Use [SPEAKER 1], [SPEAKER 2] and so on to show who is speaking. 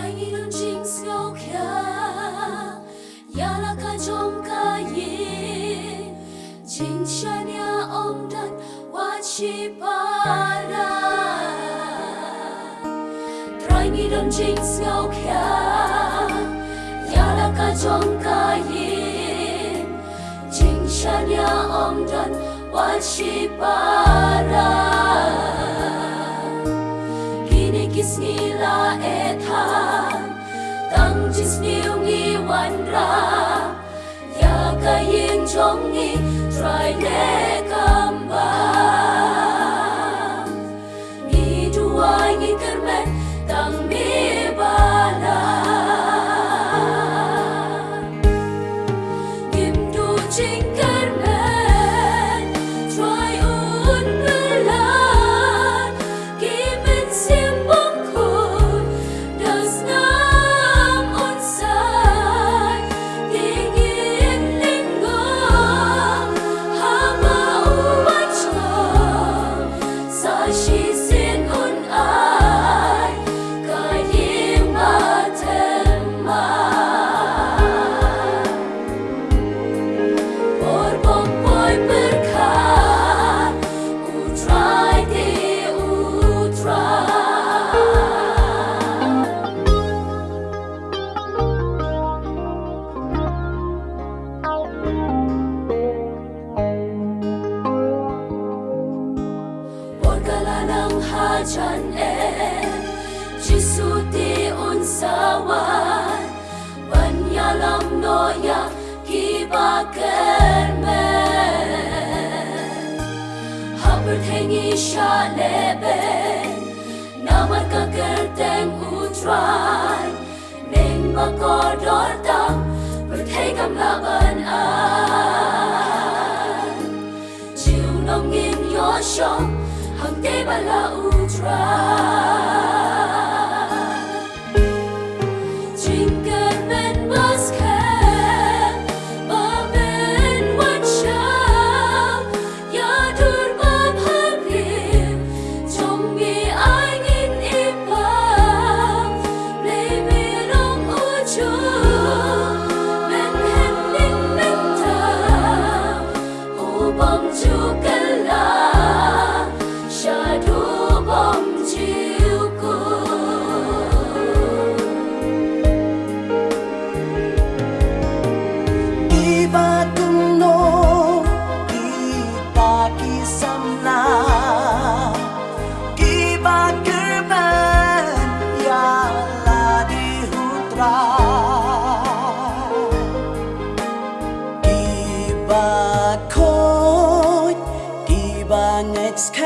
[SPEAKER 1] Try me don't jinx no kya Yala ka jong ka yin Jinx shanya om dan Wachi para Try me don't jinx no kya Yala ka jong ka yin Jinx shanya om dan Wachi para Kinikis nila ethan Tang jis niu ngi wan ra Ya kayin chong ngi Try le kamba Ngi duai ngi kermen Tang mi bala Kim du jing kermen Try un belan Kimen sim bong kun Das nam on sai Tingin linggo Hama uwan chong Sa shi sin un ai Kayim matema Por bom boy berkat Utrai di utrai Por galanang hajan Jisuti unsawan Banyalam noya kiba kermen Haber tengi shaleben Namar ka kerteng utrai Neng makodor tam Bertegam laban an Jiu nong ngin yoshong Hang te bala utrai Jinker men basket Baben wansha Yadur bab habib Jongi angin ipam Play mirong uju Men henling mentam Ubang jugala Shadu bom jiuku
[SPEAKER 2] Iba kuno, iba kisamna, iba kerban, yala di hutra, iba koi, iba next